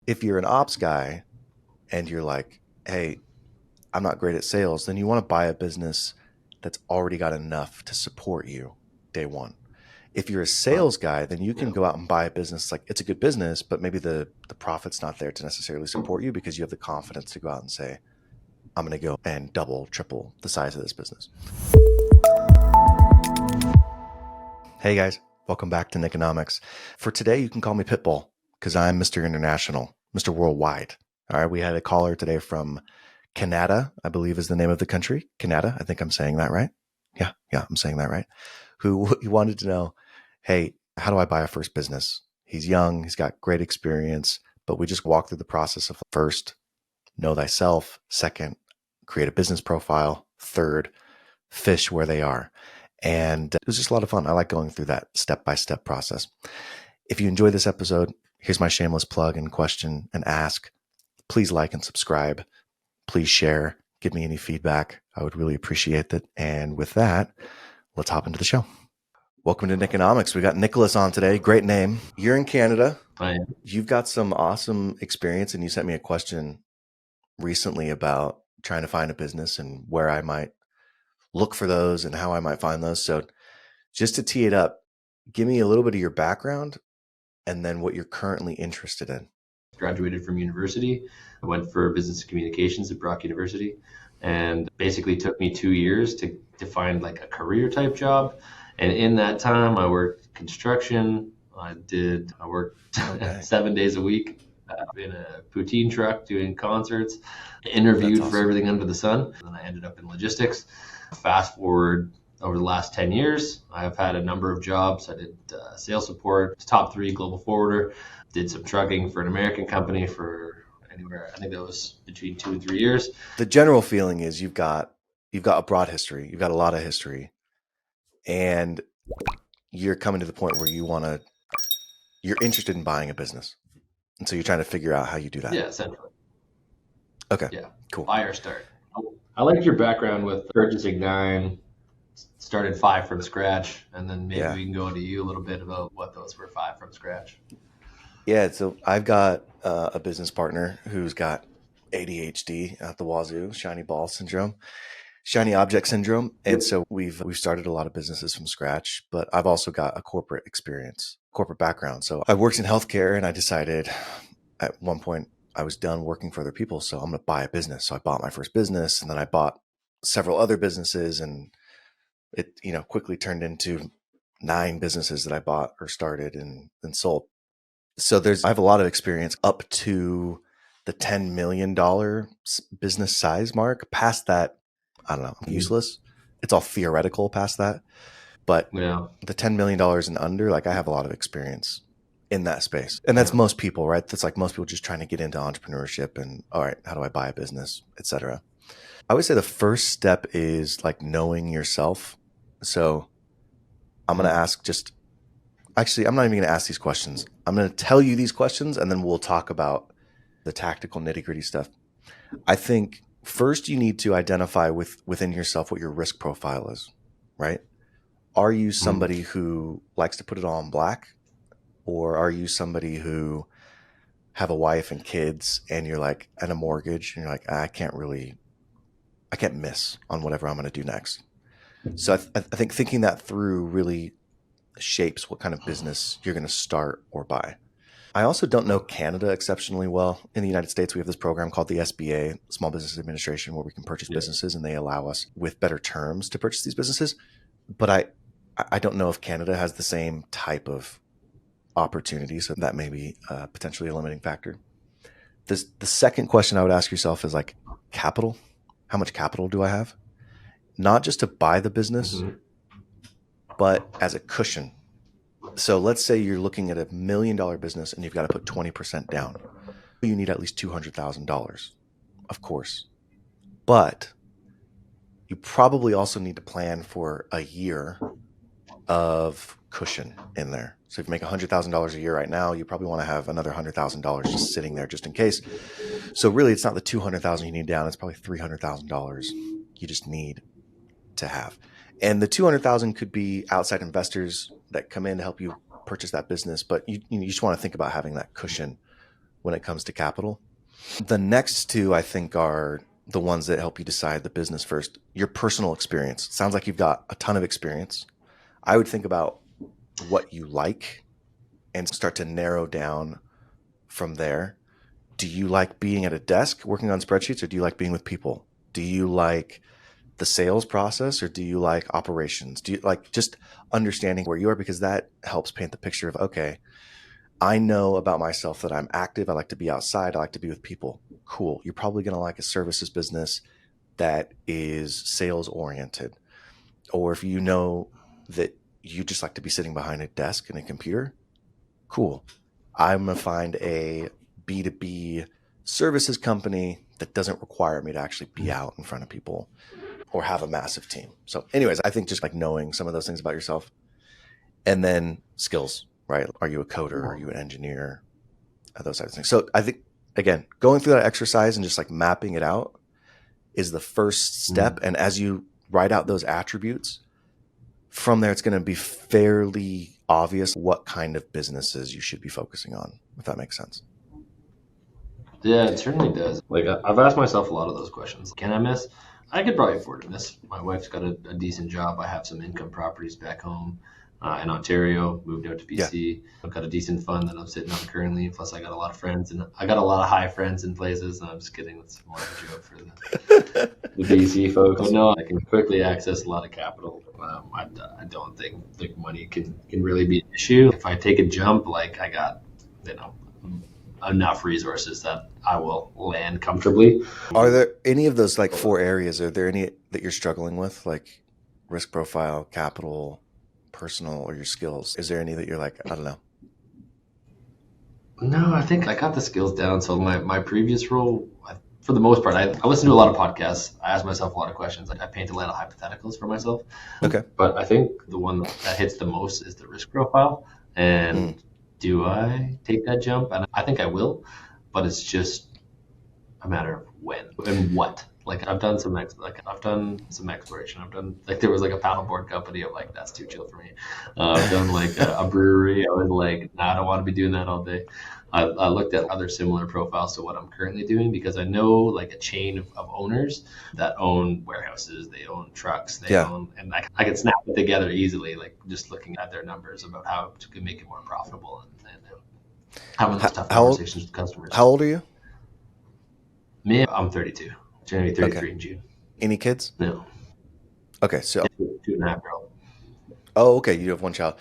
If you're an ops guy and you're like, hey, I'm not great at sales, then you want to buy a business that's already got enough to support you day one. If you're a Huh. sales guy, then you can Yeah. go out and buy a business like it's a good business, but maybe the profit's not there to necessarily support you because you have the confidence to go out and say, I'm going to go and double, triple the size of this business. Hey guys, welcome back to Nikonomics. For today, you can call me Pitbull because I'm Mr. International, Mr. Worldwide. All right, we had a caller today from Canada, I believe is the name of the country. Canada, I think I'm saying that right. Yeah, I'm saying that right. Who he wanted to know, hey, how do I buy a first business? He's young, he's got great experience, but we just walk through the process of first, know thyself, second, create a business profile, third, fish where they are. And it was just a lot of fun. I like going through that step-by-step process. If you enjoyed this episode, here's my shameless plug and question and ask. Please like and subscribe. Please share. Give me any feedback. I would really appreciate that. And with that, let's hop into the show. Welcome to Nikonomics. We got Nicholas on today. Great name. You're in Canada. I You've got some awesome experience, and you sent me a question recently about trying to find a business and where I might look for those and how I might find those. So just to tee it up, give me a little bit of your background and then what you're currently interested in. graduated from university. I went for business communications at Brock University, and basically took me 2 years to find like a career type job. And in that time, I worked construction. I worked Okay. 7 days a week in a poutine truck doing concerts, That's interviewed for awesome. everything under the sun. And then I ended up in logistics. Fast forward over the last 10 years, I've had a number of jobs. I did sales support, top three global forwarder, did some trucking for an American company for anywhere. I think that was between 2 and 3 years. The general feeling is you've got a broad history. You've got a lot of history, and you're coming to the point where you're interested in buying a business. And so you're trying to figure out how you do that. Yeah, essentially. Okay, Yeah. cool. Buy or start. I liked your background with purchasing nine, started five from scratch, and then maybe Yeah. we can go into you a little bit about what those were five from scratch. Yeah. So I've got a business partner who's got ADHD at the wazoo, shiny ball syndrome, shiny object syndrome. And so we've started a lot of businesses from scratch, but I've also got a corporate experience, corporate background. So I worked in healthcare and I decided at one point I was done working for other people. So I'm going to buy a business. So I bought my first business and then I bought several other businesses, and it, quickly turned into 9 businesses that I bought or started and sold. So I have a lot of experience up to the $10 million business size mark. Past that, I don't know, useless. It's all theoretical past that. But Yeah. the $10 million and under, like I have a lot of experience in that space. And that's Yeah. most people, right? That's like most people just trying to get into entrepreneurship and, all right, how do I buy a business, etc. I would say the first step is like knowing yourself. So I'm going to ask actually, I'm not even going to ask these questions. I'm going to tell you these questions and then we'll talk about the tactical nitty gritty stuff. I think first you need to identify within yourself what your risk profile is, right? Are you Mhm. somebody who likes to put it all in black, or are you somebody who have a wife and kids and you're like, and a mortgage and you're like, I can't miss on whatever I'm going to do next. So I think thinking that through really shapes what kind of business you're going to start or buy. I also don't know Canada exceptionally well. In the United States, we have this program called the SBA, Small Business Administration, where we can purchase Yeah. businesses and they allow us with better terms to purchase these businesses. But I don't know if Canada has the same type of opportunity. So that may be potentially a limiting factor. The second question I would ask yourself is like capital. How much capital do I have? Not just to buy the business, Mhm. but as a cushion. So let's say you're looking at $1 million business and you've got to put 20% down. You need at least $200,000, of course. But you probably also need to plan for a year of cushion in there. So if you make $100,000 a year right now, you probably want to have another $100,000 just sitting there just in case. So really, it's not the $200,000 you need down; it's probably $300,000 you just need to have. And the $200,000 could be outside investors that come in to help you purchase that business, but you just want to think about having that cushion when it comes to capital. The next two, I think, are the ones that help you decide the business first. Your personal experience. It sounds like you've got a ton of experience. I would think about what you like and start to narrow down from there. Do you like being at a desk working on spreadsheets, or do you like being with people? Do you like the sales process, or do you like operations? Do you like just understanding where you are? Because that helps paint the picture of, okay, I know about myself that I'm active. I like to be outside. I like to be with people. Cool. You're probably going to like a services business that is sales oriented. Or if you know that you just like to be sitting behind a desk and a computer, cool. I'm going to find a B2B services company that doesn't require me to actually be out in front of people or have a massive team. So anyways, I think just like knowing some of those things about yourself, and then skills, right? Are you a coder? Are you an engineer? Those types of things. So I think, again, going through that exercise and just like mapping it out is the first step. And as you write out those attributes, from there, it's going to be fairly obvious what kind of businesses you should be focusing on, if that makes sense. Yeah, it certainly does. Like I've asked myself a lot of those questions. Can I miss? I could probably afford to miss. My wife's got a decent job. I have some income properties back home in Ontario. Moved out to Yeah. BC. I've got a decent fund that I'm sitting on currently. Plus, I got a lot of friends, and I got a lot of high friends in places. I'm just kidding. That's more of a joke for the BC folks. But no, I can quickly access a lot of capital. I don't think like money can really be an issue. If I take a jump, like I got, you know, enough resources that I will land comfortably. Are there any of those like four areas? Are there any that you're struggling with, like risk profile, capital, personal, or your skills? Is there any that you're like, I don't know? No, I think I got the skills down. So my previous role, for the most part, I listen to a lot of podcasts. I ask myself a lot of questions. Like I paint a lot of hypotheticals for myself. Okay. But I think the one that hits the most is the risk profile. And do I take that jump? And I think I will, but it's just a matter of when and what. Like I've done some exploration. I've done like there was like a paddleboard company. I'm like that's too chill for me. I've done like a brewery. I was like, nah, I don't want to be doing that all day. I looked at other similar profiles to what I'm currently doing because I know like a chain of owners that own warehouses, they own trucks, they own, and I can snap it together easily, like just looking at their numbers about how to make it more profitable and having those tough conversations with customers. How old are you? Me, I'm 32. January 33 in June. Any kids? No. Okay, so 2.5-year-old. Oh, okay. You have one child.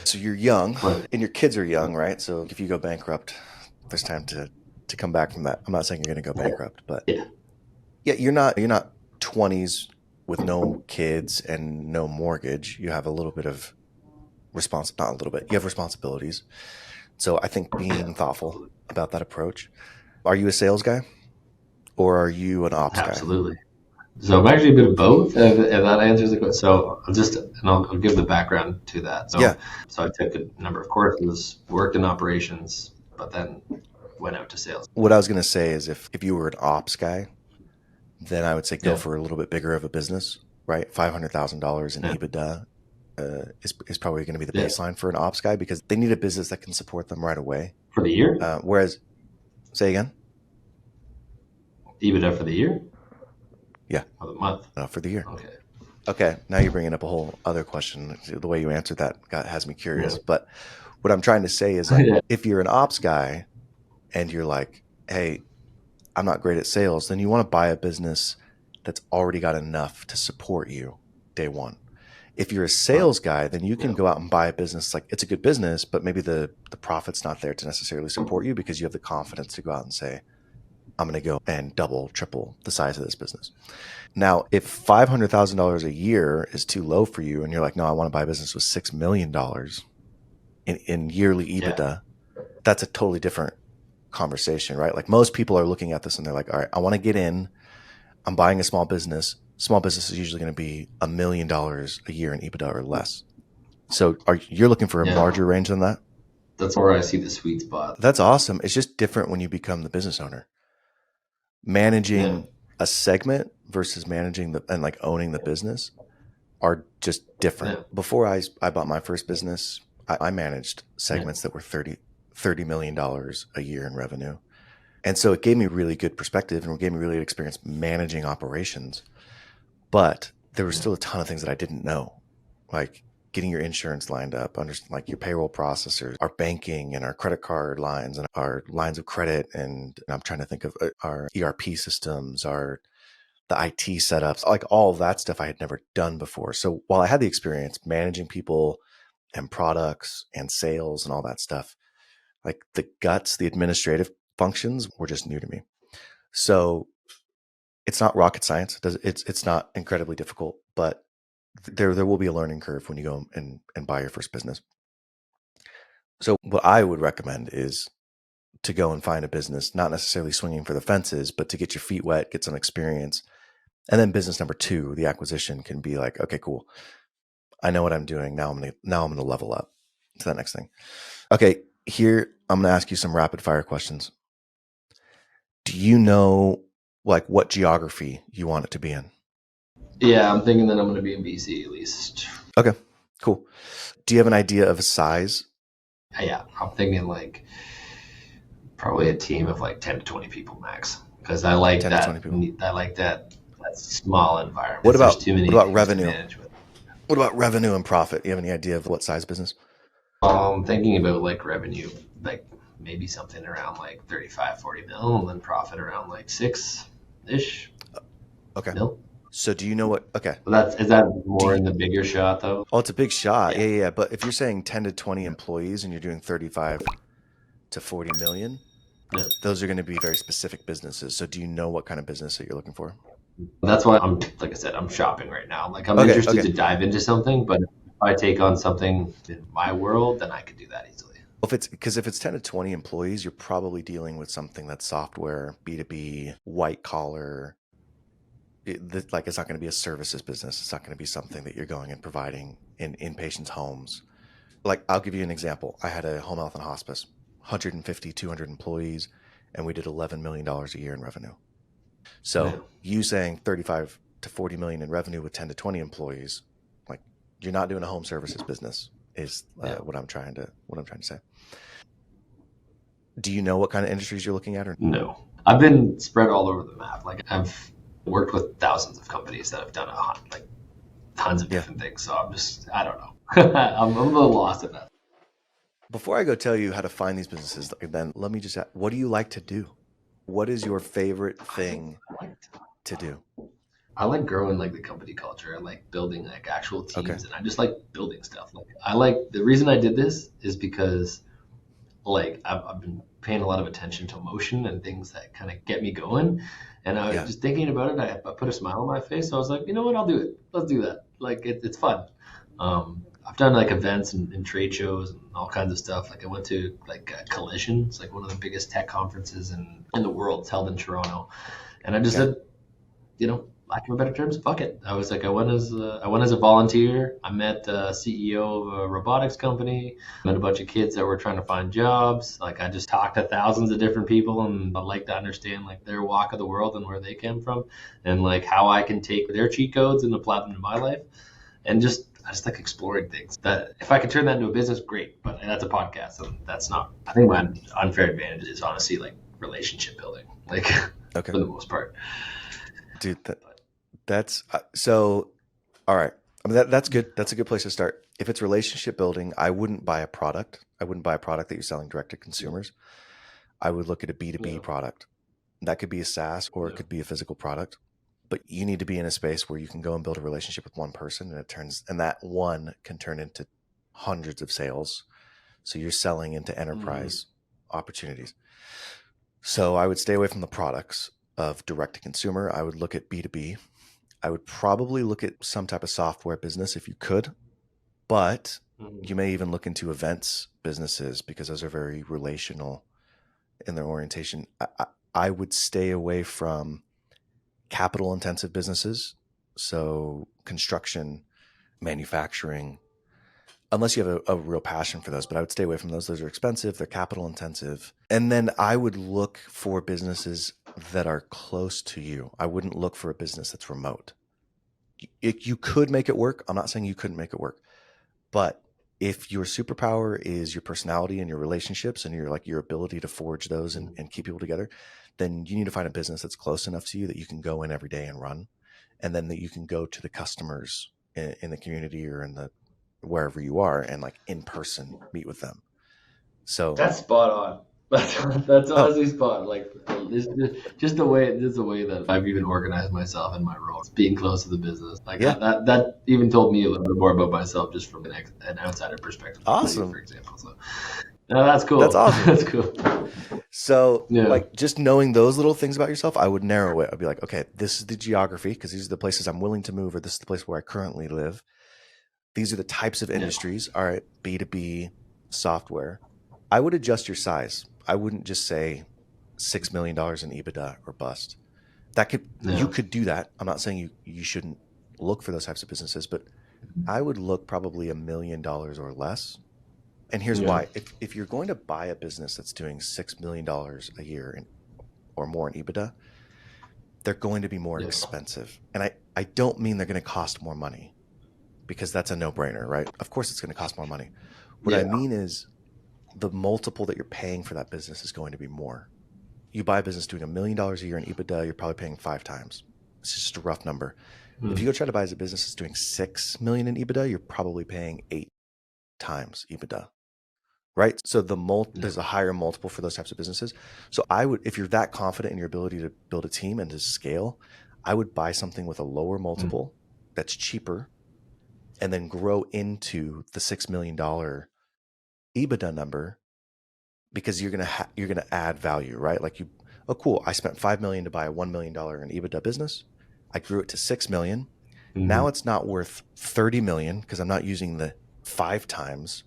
So you're young, Right. and your kids are young, right? So if you go bankrupt, there's time to come back from that. I'm not saying you're going to go bankrupt, but Yeah. you're not 20s with no kids and no mortgage. You have a little bit of not a little bit. You have responsibilities. So I think being thoughtful about that approach. Are you a sales guy, or are you an ops guy? Absolutely. So I'm actually a bit of both, and that answers the question. So I'll give the background to that. So I took a number of courses, worked in operations, but then went out to sales. What I was going to say is if you were an ops guy, then I would say go for a little bit bigger of a business, right? $500,000 in EBITDA is probably going to be the baseline for an ops guy because they need a business that can support them right away. For the year? Whereas, say again? EBITDA for the year? Yeah. Or the month? No, for the year. Okay. Now you're bringing up a whole other question. The way you answered that has me curious. Yeah. But what I'm trying to say is like, if you're an ops guy and you're like, hey, I'm not great at sales, then you want to buy a business that's already got enough to support you day one. If you're a sales guy, then you can go out and buy a business like it's a good business, but maybe the profit's not there to necessarily support you because you have the confidence to go out and say, I'm going to go and double, triple the size of this business. Now, if $500,000 a year is too low for you and you're like, no, I want to buy a business with $6 million in yearly EBITDA, that's a totally different conversation, right? Like most people are looking at this and they're like, all right, I want to get in. I'm buying a small business. Small business is usually going to be $1 million a year in EBITDA or less. So you're looking for a larger range than that? That's where I see the sweet spot. That's awesome. It's just different when you become the business owner. Managing a segment versus managing and like owning the business are just different. Yeah. Before I bought my first business, I managed segments that were $30 million a year in revenue. And so it gave me really good perspective and it gave me really good experience managing operations. But there was Yeah. still a ton of things that I didn't know, like getting your insurance lined up, like your payroll processors, our banking and our credit card lines and our lines of credit. And I'm trying to think of our ERP systems, the IT setups, like all of that stuff I had never done before. So while I had the experience managing people and products and sales and all that stuff, like the guts, the administrative functions were just new to me. So it's not rocket science. It's not incredibly difficult, but there will be a learning curve when you go and buy your first business. So what I would recommend is to go and find a business, not necessarily swinging for the fences, but to get your feet wet, get some experience. And then business number 2, the acquisition, can be like, okay, cool. I know what I'm doing. Now I'm gonna level up to that next thing. Okay, here I'm gonna ask you some rapid fire questions. Do you know like what geography you want it to be in? Yeah, I'm thinking that I'm going to be in BC at least. Okay, cool. Do you have an idea of a size? Yeah, I'm thinking like probably a team of like 10 to 20 people max because I like 10 to 20 that. people. I like that small environment. What Because there's about too what many about things to revenue? manage with. What about revenue and profit? Do you have any idea of what size business? Thinking about like revenue, like maybe something around like 35, 40 mil, and then profit around like 6-ish Okay. mil. So do you know what? Okay. But is that Do more you, in the bigger shot though? oh, it's a big shot. Yeah. Yeah, yeah, yeah. But if you're saying 10 to 20 employees and you're doing 35 to 40 million, Yeah. those are going to be very specific businesses. So do you know what kind of business that you're looking for? That's why I'm, like I said, I'm shopping right now. Like I'm Okay, interested okay. to dive into something, but if I take on something in my world, then I could do that easily. If it's 10 to 20 employees, you're probably dealing with something that's software, B2B, white collar. Like it's not going to be a services business. It's not going to be something that you're going and providing in patients' homes. Like I'll give you an example. I had a home health and hospice, 150, 200 employees, and we did $11 million a year in revenue. Yeah. So you saying 35 to 40 million in revenue with 10 to 20 employees, like you're not doing a home services business is Yeah. what I'm trying to say. Do you know what kind of industries you're looking at? Or No. I've been spread all over the map. Like I've worked with thousands of companies that have done like tons of yeah. different things. So I don't know. I'm a little lost in that. Before I go tell you how to find these businesses, then let me just ask, what do you like to do? What is your favorite thing to do? I like growing like the company culture. I like building like actual Okay. teams, and I just like building stuff. Like I like the reason I did this is because like I've been paying a lot of attention to emotion and things that kind of get me going. And I was Yeah. just thinking about it. I put a smile on my face. So I was like, you know what? I'll do it. Let's do that. Like it's fun. I've done like events and trade shows and all kinds of stuff. Like I went to like Collision. It's like one of the biggest tech conferences in the world. It's held in Toronto. And I just Okay. said, you know, lack of better terms, fuck it. I was like, I went as a volunteer. I met the CEO of a robotics company. Met a bunch of kids that were trying to find jobs. Like I just talked to thousands of different people, and I'd like to understand like their walk of the world and where they came from, and like how I can take their cheat codes and apply them to my life, and I just like exploring things. That if I could turn that into a business, great. But that's a podcast, and that's not. I think my unfair advantage is honestly like relationship building, like Okay. for the most part. Dude, that's so all right. I mean that's good. That's a good place to start. If it's relationship building, I wouldn't buy a product. I wouldn't buy a product that you're selling direct to consumers. I would look at a B2B Yeah. product. That could be a SaaS or it Yeah. could be a physical product. But you need to be in a space where you can go and build a relationship with one person and that one can turn into hundreds of sales. So you're selling into Mm-hmm. enterprise opportunities. So I would stay away from the products of direct to consumer. I would look at B2B. I would probably look at some type of software business if you could, but Mm-hmm. you may even look into events businesses because those are very relational in their orientation. I would stay away from capital intensive businesses. So construction, manufacturing, unless you have a real passion for those, but I would stay away from those. Those are expensive, they're capital intensive. And then I would look for businesses that are close to you. I wouldn't look for a business that's remote. You could make it work. I'm not saying you couldn't make it work, but If your superpower is your personality and your relationships and your ability to forge those and keep people together, then you need to find a business that's close enough to you that you can go in every day and run, and then that you can go to the customers in the community or in the wherever you are and like in person meet with them. So, That's spot on. That's oh honestly spot on. Like this, just the way that I've even organized myself in my role, being close to the business, like yeah, that even told me a little bit more about myself just from an outsider perspective, like you, for awesome. example. So no, that's That's cool. awesome. That's cool. So, Yeah, like, just knowing those little things about yourself, I would narrow it. I'd be like, okay, this is the geography because these are the places I'm willing to move, or this is the place where I currently live. These are the types of yeah, industries. All right, B2B software. I would adjust your size. I wouldn't just say $6 million in EBITDA or bust. You yeah, could do that. I'm not saying you shouldn't look for those types of businesses, but I would look probably $1 million or less. And here's yeah, why: if you're going to buy a business that's doing $6 million a year or more in EBITDA, they're going to be more yeah. expensive. And I don't mean they're going to cost more money because that's a no brainer, right? Of course, it's going to cost more money. What I Yeah. mean is the multiple that you're paying for that business is going to be more. You buy a business doing $1 million a year in EBITDA, you're probably paying 5 times. It's just a rough number. If you Mm. go try to buy a business that's doing 6 million in EBITDA, you're probably paying 8 times EBITDA, right? So Yeah. there's a higher multiple for those types of businesses. So I would, if you're that confident in your ability to build a team and to scale, I would buy something with a lower Mm. multiple that's cheaper, and then grow into the $6 million EBITDA number, because you're gonna add value, right? Like oh cool, I spent 5 million to buy a $1 million in EBITDA business. I grew it to 6 million. Mhm. Now it's not worth 30 million because I'm not using the 5 times.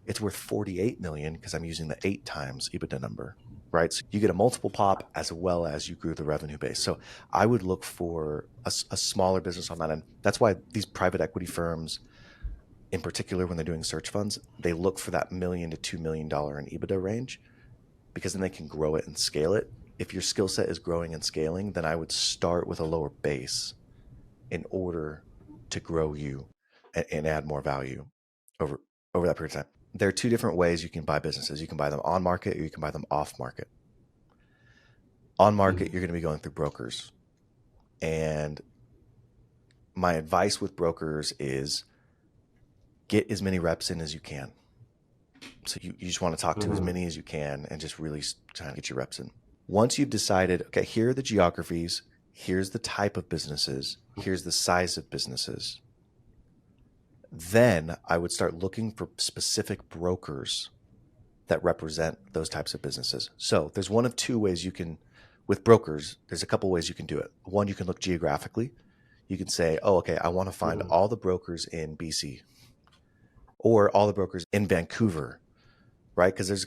It's worth 48 million because I'm using the 8 times EBITDA number, right? So you get a multiple pop as well as you grew the revenue base. So I would look for a smaller business on that end. That's why these private equity firms, in particular, when they're doing search funds, they look for that million to $2 million in EBITDA range because then they can grow it and scale it. If your skill set is growing and scaling, then I would start with a lower base in order to grow you and add more value over that period of time. There are two different ways you can buy businesses. You can buy them on market or you can buy them off market. On market, Mhm. you're going to be going through brokers. And my advice with brokers is get as many reps in as you can. So you just want to talk to as Mhm. many as you can and just really try to get your reps in. Once you've decided, okay, here are the geographies, here's the type of businesses, here's the size of businesses, then I would start looking for specific brokers that represent those types of businesses. So there's one of two ways you can, with brokers, there's a couple ways you can do it. One, you can look geographically. You can say, oh, okay, I want to find Mhm. all the brokers in BC or all the brokers in Vancouver, right? Because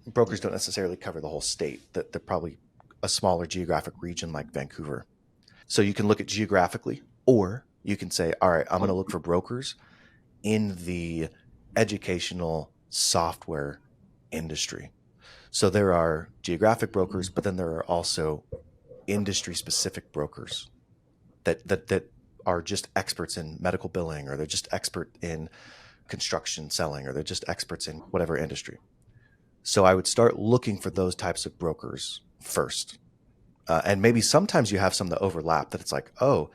brokers don't necessarily cover the whole state. That they're probably a smaller geographic region like Vancouver. So you can look at geographically, or you can say, all right, I'm going to look for brokers in the educational software industry. So there are geographic brokers, but then there are also industry specific brokers that are just experts in medical billing, or they're just expert in construction selling, or they're just experts in whatever industry. So I would start looking for those types of brokers first. And maybe sometimes you have some that overlap, that it's like, oh,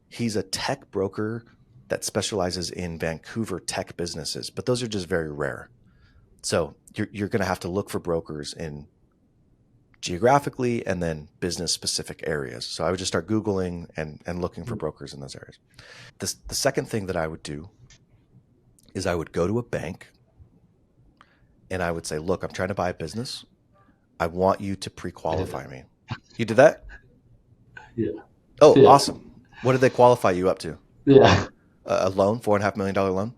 he's a tech broker that specializes in Vancouver tech businesses, but those are just very rare. So you're going to have to look for brokers in geographically and then business specific areas. So I would just start Googling and looking for brokers in those areas. The second thing that I would do is I would go to a bank and I would say, look, I'm trying to buy a business. I want you to I did pre-qualify that. me. You did that? Yeah. Oh, Yeah. awesome. What did they qualify you up to? Yeah. A loan, $4.5 million loan?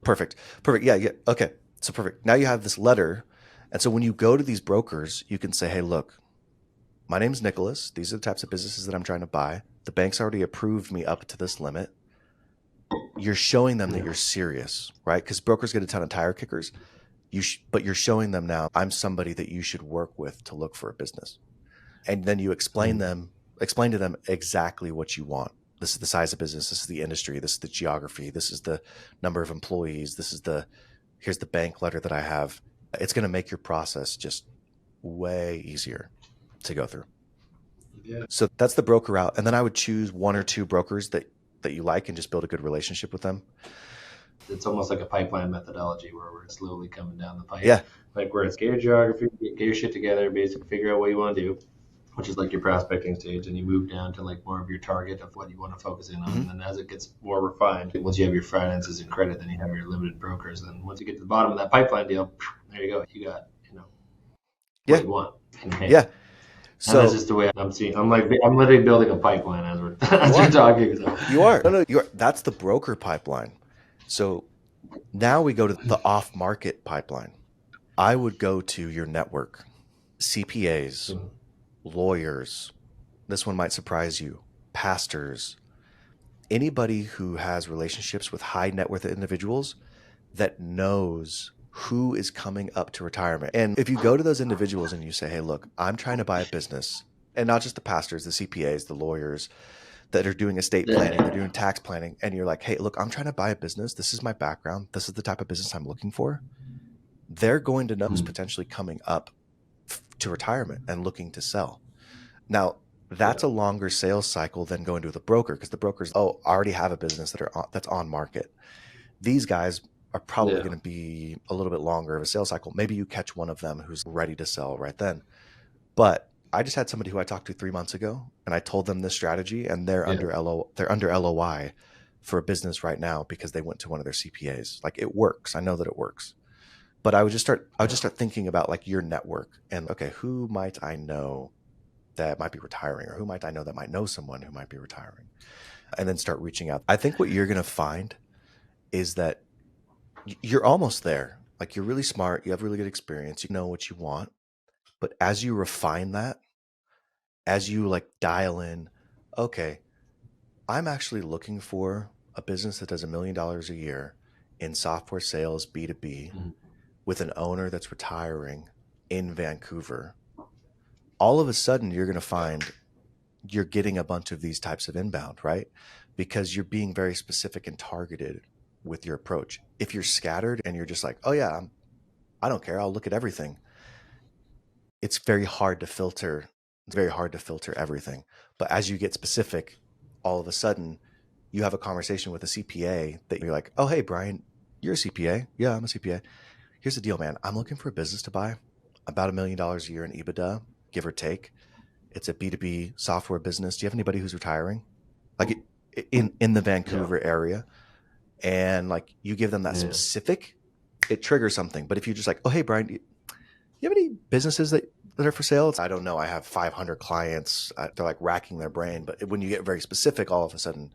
Perfect. Perfect. Yeah, yeah. Okay. So perfect. Now you have this letter. And so when you go to these brokers, you can say, hey, look, my name's Nicholas. These are the types of businesses that I'm trying to buy. The bank's already approved me up to this limit. You're showing them that Yeah. you're serious, right? Because brokers get a ton of tire kickers. But you're showing them now, I'm somebody that you should work with to look for a business. And then you explain Mhm. them, explain to them exactly what you want. This is the size of business. This is the industry. This is the geography. This is the number of employees. Here's the bank letter that I have. It's going to make your process just way easier to go through. Yeah. So that's the broker route. And then I would choose one or two brokers that you like and just build a good relationship with them. It's almost like a pipeline methodology where we're slowly coming down the pipe. Yeah. Like where it's get your geography, get your shit together, basically figure out what you want to do, which is like your prospecting stage, and you move down to like more of your target of what you want to focus in on. Mm-hmm. And then as it gets more refined, once you have your finances and credit, then you have your limited brokers. Then once you get to the bottom of that pipeline deal, there you go. You got, what you want in your hand. Yeah. So and that's just the way I'm seeing. I'm literally building a pipeline as we're talking. So. You are. No, you are. That's the broker pipeline. So now we go to the off-market pipeline. I would go to your network, CPAs, lawyers. This one might surprise you. Pastors, anybody who has relationships with high net worth individuals that knows who is coming up to retirement. And if you go to those individuals and you say, hey, look, I'm trying to buy a business, and not just the pastors, the CPAs, the lawyers that are doing estate planning, they're doing tax planning, and you're like, hey, look, I'm trying to buy a business. This is my background. This is the type of business I'm looking for. They're going to know who's potentially coming up to retirement and looking to sell. Now, that's a longer sales cycle than going to the broker, because the brokers, already have a business that's on market. These guys are probably going to be a little bit longer of a sales cycle. Maybe you catch one of them who's ready to sell right then. But I just had somebody who I talked to 3 months ago, and I told them this strategy, and they're under LOI for a business right now because they went to one of their CPAs. Like, it works. I know that it works. But I would just start thinking about like your network and, okay, who might I know that might be retiring, or who might I know that might know someone who might be retiring, and then start reaching out. I think what you're going to find is that you're almost there. Like, you're really smart. You have really good experience. You know what you want. But as you refine that, as you like dial in, okay, I'm actually looking for a business that does $1 million a year in software sales, B2B, with an owner that's retiring in Vancouver. All of a sudden, you're going to find you're getting a bunch of these types of inbound, right? Because you're being very specific and targeted with your approach. If you're scattered and you're just like, oh yeah, I don't care, I'll look at everything, it's very hard to filter. It's very hard to filter everything. But as you get specific, all of a sudden you have a conversation with a CPA that you're like, oh, hey, Brian, you're a CPA. Yeah, I'm a CPA. Here's the deal, man. I'm looking for a business to buy about $1 million a year in EBITDA, give or take. It's a B2B software business. Do you have anybody who's retiring? Like, in the Vancouver area? And like, you give them that specific, it triggers something. But if you're just like, oh, hey, Brian, do you have any businesses that are for sale? I don't know. I have 500 clients. They're like racking their brain. But when you get very specific, all of a sudden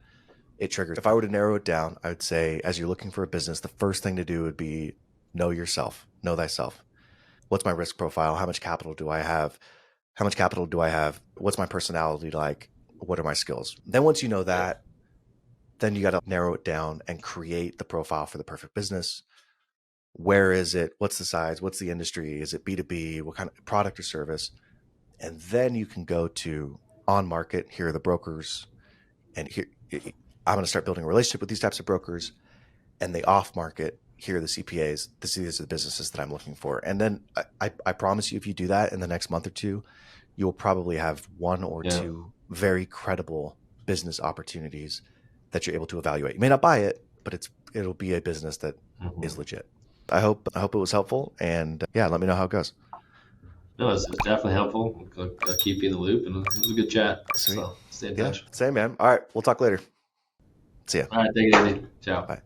it triggers. If I were to narrow it down, I would say, as you're looking for a business, the first thing to do would be know yourself, know thyself. What's my risk profile? How much capital do I have? What's my personality like? What are my skills? Then once you know that, then you got to narrow it down and create the profile for the perfect business. Where is it? What's the size? What's the industry? Is it B2B? What kind of product or service? And then you can go to on market. Here are the brokers. And here, I'm going to start building a relationship with these types of brokers. And the off market, here are the CPAs. These are the businesses that I'm looking for. And then I promise you, if you do that in the next month or two, you'll probably have one or two very credible business opportunities that you're able to evaluate. You may not buy it, but it'll be a business that is legit. I hope it was helpful, and let me know how it goes. No, it's definitely helpful. I'll keep you in the loop, and it was a good chat. Sweet. So stay in touch. Same, man. All right, we'll talk later. See ya. All right, take it easy. Ciao. Bye.